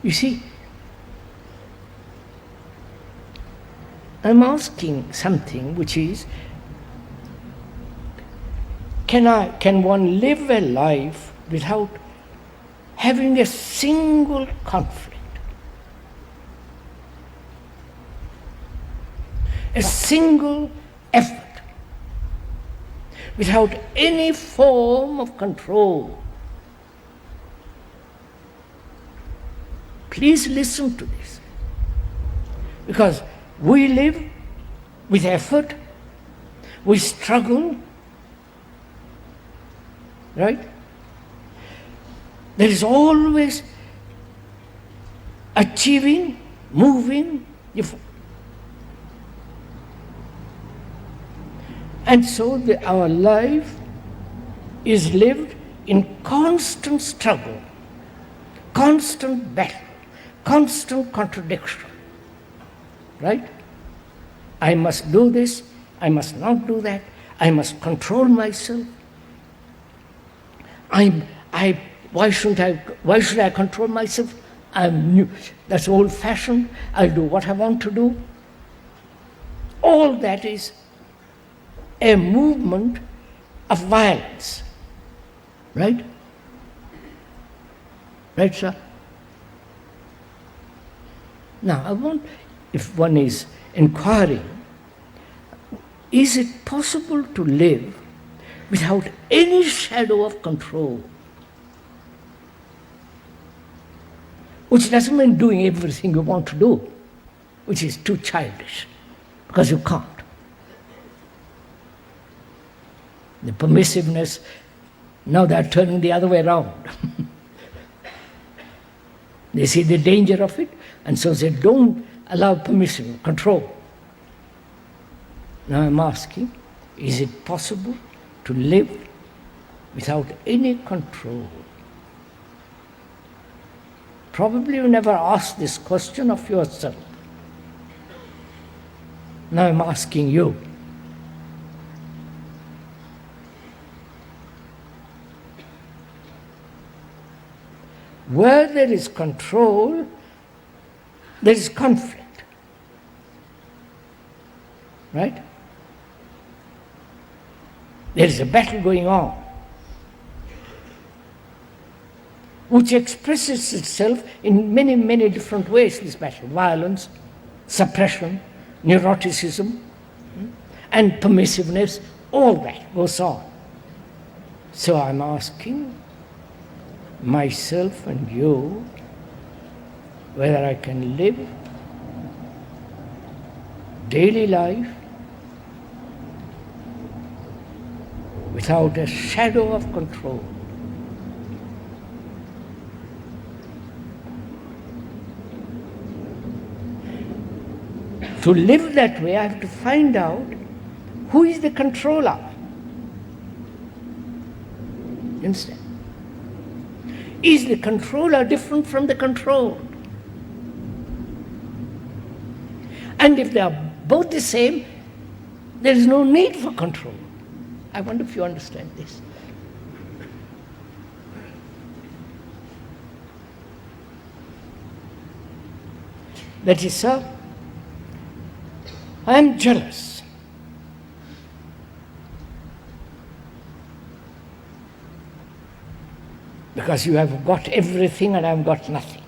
You see, I'm asking something which is, can one live a life without having a single conflict? A single effort, without any form of control. Please listen to this. Because we live with effort, we struggle, right? There is always achieving, moving. And so our life is lived in constant struggle, constant battle, constant contradiction. Right? I must do this, I must not do that, I must control myself. Why should I control myself? I'm new. That's old-fashioned. I'll do what I want to do. All that is a movement of violence. Right? Right, sir? Now, I want, if one is inquiring, is it possible to live without any shadow of control? Which doesn't mean doing everything you want to do, which is too childish, because you can't. The permissiveness, now they're turning the other way around. They see the danger of it, and so they don't allow permission, control. Now I'm asking, is it possible to live without any control? Probably you never asked this question of yourself. Now I'm asking you. Where there is control, there is conflict. Right? There is a battle going on, which expresses itself in many, many different ways, this battle. Violence, suppression, neuroticism, and permissiveness, all that goes on. So I'm asking myself and you whether I can live daily life without a shadow of control. To live that way, I have to find out who is the controller. You understand? Is the controller different from the controlled? And if they are both the same, there is no need for control. I wonder if you understand this. That is, sir, I am jealous. Because you have got everything and I have got nothing.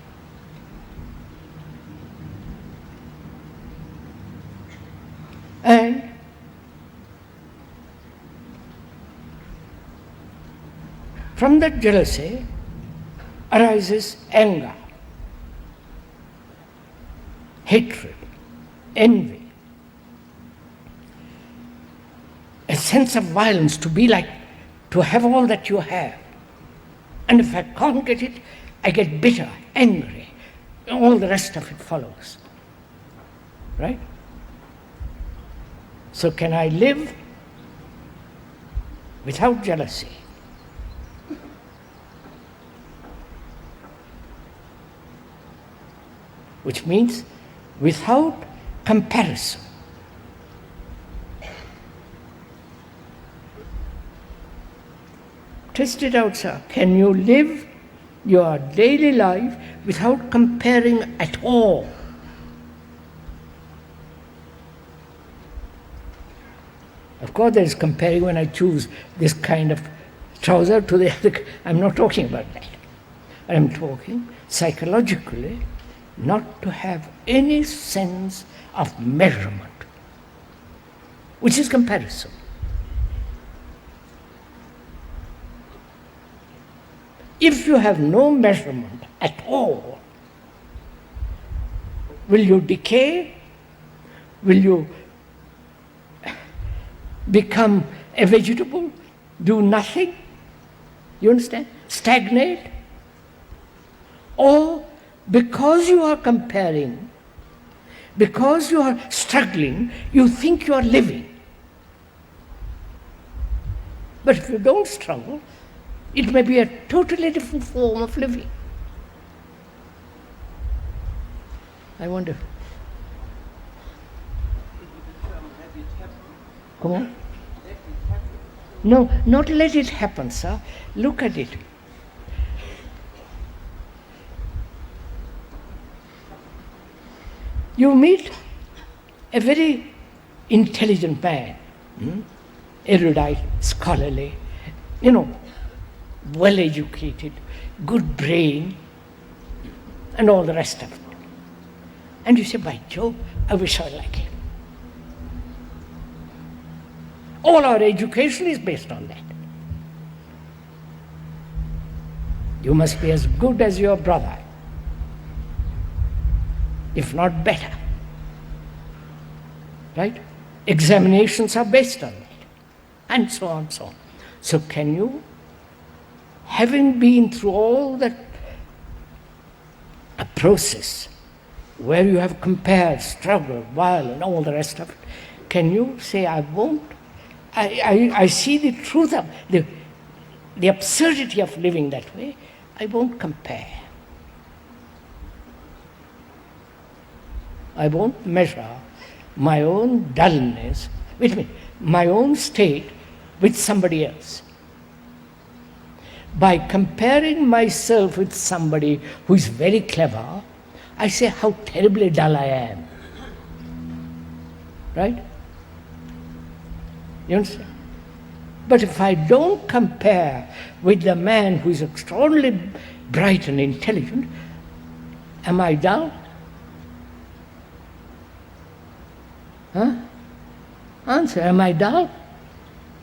And from that jealousy arises anger, hatred, envy, a sense of violence, to be like, to have all that you have. And if I can't get it, I get bitter, angry. All the rest of it follows. Right? So can I live without jealousy? Which means without comparison. Test it out, sir. Can you live your daily life without comparing at all. Of course, there is comparing when I choose this kind of trouser to the other. I'm not talking about that. I'm talking psychologically, not to have any sense of measurement, which is comparison. If you have no measurement at all, will you decay? Will you become a vegetable? Do nothing? You understand? Stagnate? Or because you are comparing, because you are struggling, you think you are living. But if you don't struggle, it may be a totally different form of living. I wonder. Come on. No, not let it happen, sir. Look at it. You meet a very intelligent man, erudite, scholarly, well educated, good brain, and all the rest of it. And you say, by Jove, I wish I were like him. All our education is based on that. You must be as good as your brother, if not better. Right? Examinations are based on that. And so on, so on. So can you, having been through all that a process where you have compared, struggled, while, and all the rest of it, can you say, I see the truth of the absurdity of living that way, I won't compare. I won't measure my own dullness, my own state with somebody else. By comparing myself with somebody who is very clever, I say how terribly dull I am. Right? You understand? But if I don't compare with the man who is extraordinarily bright and intelligent, am I dull? Huh? Answer, am I dull?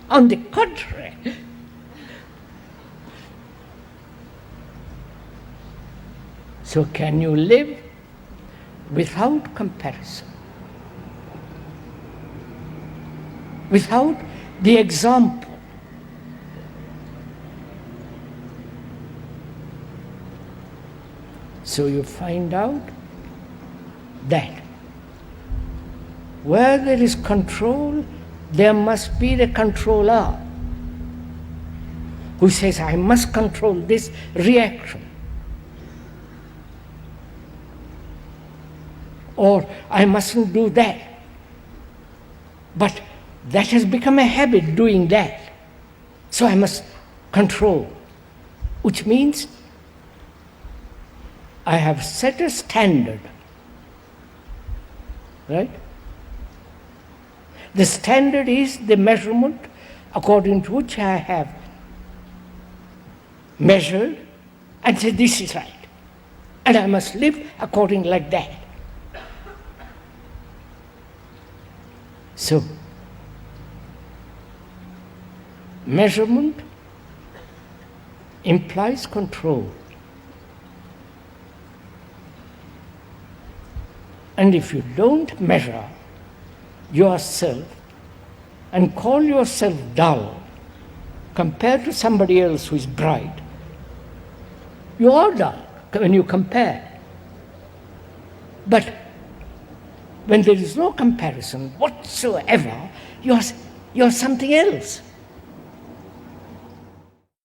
On the contrary. So can you live without comparison? Without the example? So you find out that where there is control, there must be the controller who says, I must control this reaction. Or I mustn't do that. But that has become a habit, doing that. So I must control. Which means I have set a standard. Right? The standard is the measurement according to which I have measured and said this is right. And I must live according like that. So, measurement implies control. And if you don't measure yourself and call yourself dull compared to somebody else who is bright, you are dull when you compare. But when there is no comparison whatsoever, you're something else.